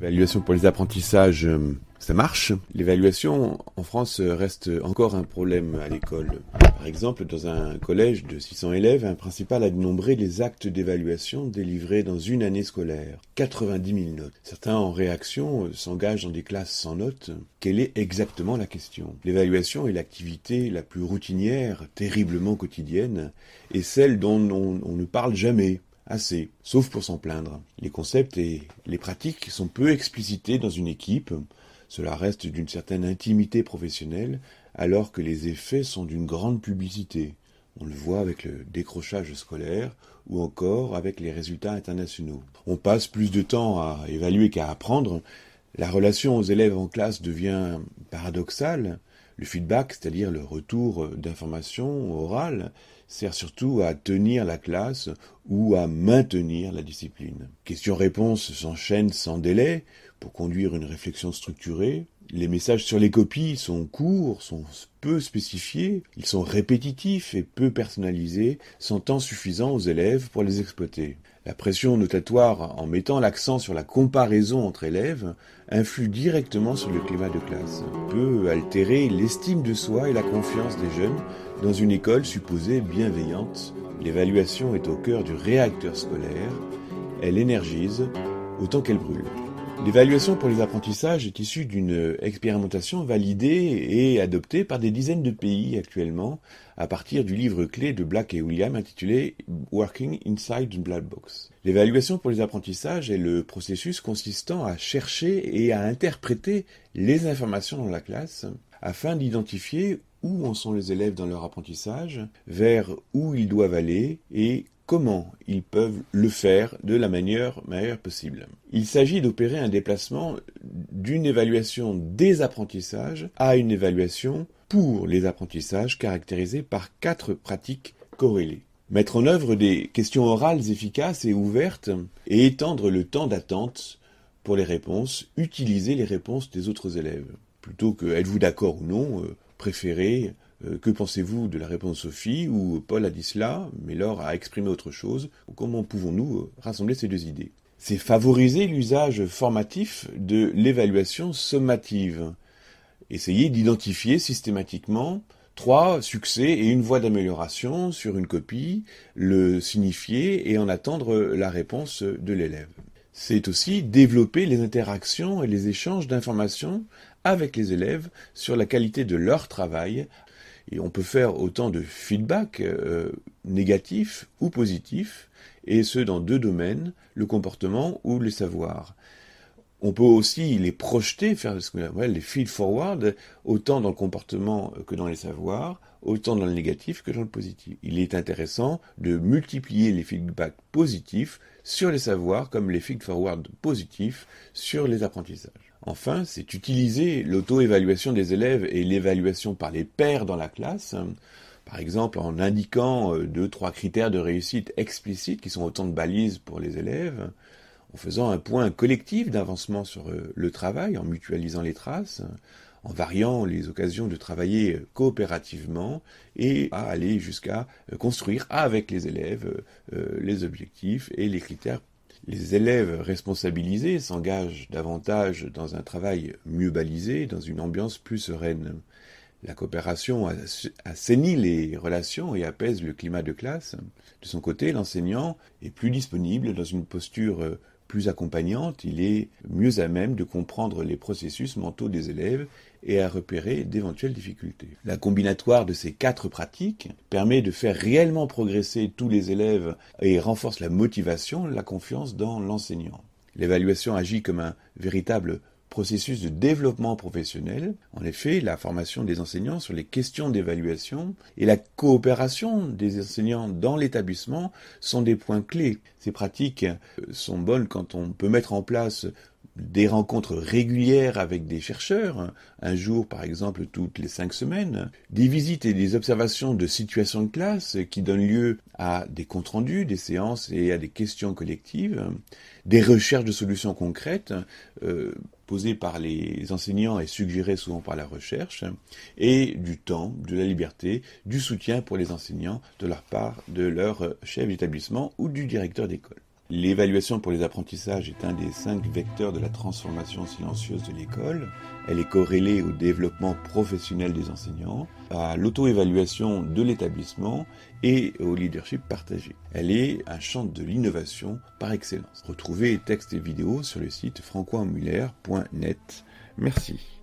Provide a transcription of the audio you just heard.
L'évaluation pour les apprentissages, ça marche. L'évaluation en France reste encore un problème à l'école. Par exemple, dans un collège de 600 élèves, un principal a dénombré les actes d'évaluation délivrés dans une année scolaire. 90 000 notes. Certains, en réaction, s'engagent dans des classes sans notes. Quelle est exactement la question ? L'évaluation est l'activité la plus routinière, terriblement quotidienne, et celle dont on ne parle jamais. Assez, sauf pour s'en plaindre. Les concepts et les pratiques sont peu explicités dans une équipe, cela reste d'une certaine intimité professionnelle, alors que les effets sont d'une grande publicité. On le voit avec le décrochage scolaire, ou encore avec les résultats internationaux. On passe plus de temps à évaluer qu'à apprendre, la relation aux élèves en classe devient paradoxale. Le feedback, c'est-à-dire le retour d'informations orales, sert surtout à tenir la classe ou à maintenir la discipline. Questions-réponses s'enchaînent sans délai pour conduire une réflexion structurée. Les messages sur les copies sont courts, sont peu spécifiés, ils sont répétitifs et peu personnalisés, sans temps suffisant aux élèves pour les exploiter. La pression notatoire, en mettant l'accent sur la comparaison entre élèves, influe directement sur le climat de classe, peut altérer l'estime de soi et la confiance des jeunes dans une école supposée bienveillante. L'évaluation est au cœur du réacteur scolaire, elle énergise autant qu'elle brûle. L'évaluation pour les apprentissages est issue d'une expérimentation validée et adoptée par des dizaines de pays actuellement à partir du livre clé de Black et Williams intitulé Working Inside the Black Box. L'évaluation pour les apprentissages est le processus consistant à chercher et à interpréter les informations dans la classe afin d'identifier où en sont les élèves dans leur apprentissage, vers où ils doivent aller et comment ils peuvent le faire de la meilleure possible. Il s'agit d'opérer un déplacement d'une évaluation des apprentissages à une évaluation pour les apprentissages caractérisée par 4 pratiques corrélées. Mettre en œuvre des questions orales efficaces et ouvertes et étendre le temps d'attente pour les réponses, utiliser les réponses des autres élèves. Plutôt que êtes-vous d'accord ou non, préférez, que pensez-vous de la réponse Sophie ou Paul a dit cela, mais Laure a exprimé autre chose, comment pouvons-nous rassembler ces deux idées ? C'est favoriser l'usage formatif de l'évaluation sommative. Essayez d'identifier systématiquement 3 succès et une voie d'amélioration sur une copie, le signifier et en attendre la réponse de l'élève. C'est aussi développer les interactions et les échanges d'informations avec les élèves sur la qualité de leur travail. Et on peut faire autant de feedback négatifs ou positifs, et ce dans 2 domaines, le comportement ou le savoir. On peut aussi les projeter, faire ce qu'on appelle les feed-forward, autant dans le comportement que dans les savoirs, autant dans le négatif que dans le positif. Il est intéressant de multiplier les feedbacks positifs sur les savoirs comme les feed-forward positifs sur les apprentissages. Enfin, c'est utiliser l'auto-évaluation des élèves et l'évaluation par les pairs dans la classe, par exemple en indiquant 2-3 critères de réussite explicites qui sont autant de balises pour les élèves, en faisant un point collectif d'avancement sur le travail, en mutualisant les traces, en variant les occasions de travailler coopérativement et à aller jusqu'à construire avec les élèves les objectifs et les critères. Les élèves responsabilisés s'engagent davantage dans un travail mieux balisé, dans une ambiance plus sereine. La coopération assainit les relations et apaise le climat de classe. De son côté, l'enseignant est plus disponible dans une posture plus accompagnante, il est mieux à même de comprendre les processus mentaux des élèves et à repérer d'éventuelles difficultés. La combinatoire de ces 4 pratiques permet de faire réellement progresser tous les élèves et renforce la motivation, la confiance dans l'enseignant. L'évaluation agit comme un véritable processus de développement professionnel. En effet, la formation des enseignants sur les questions d'évaluation et la coopération des enseignants dans l'établissement sont des points clés. Ces pratiques sont bonnes quand on peut mettre en place des rencontres régulières avec des chercheurs, un jour par exemple toutes les 5 semaines, des visites et des observations de situations de classe qui donnent lieu à des comptes rendus, des séances et à des questions collectives, des recherches de solutions concrètes posées par les enseignants et suggérées souvent par la recherche, et du temps, de la liberté, du soutien pour les enseignants de leur part, de leur chef d'établissement ou du directeur d'école. L'évaluation pour les apprentissages est un des 5 vecteurs de la transformation silencieuse de l'école. Elle est corrélée au développement professionnel des enseignants, à l'auto-évaluation de l'établissement et au leadership partagé. Elle est un champ de l'innovation par excellence. Retrouvez textes et vidéos sur le site francoismuller.net. Merci.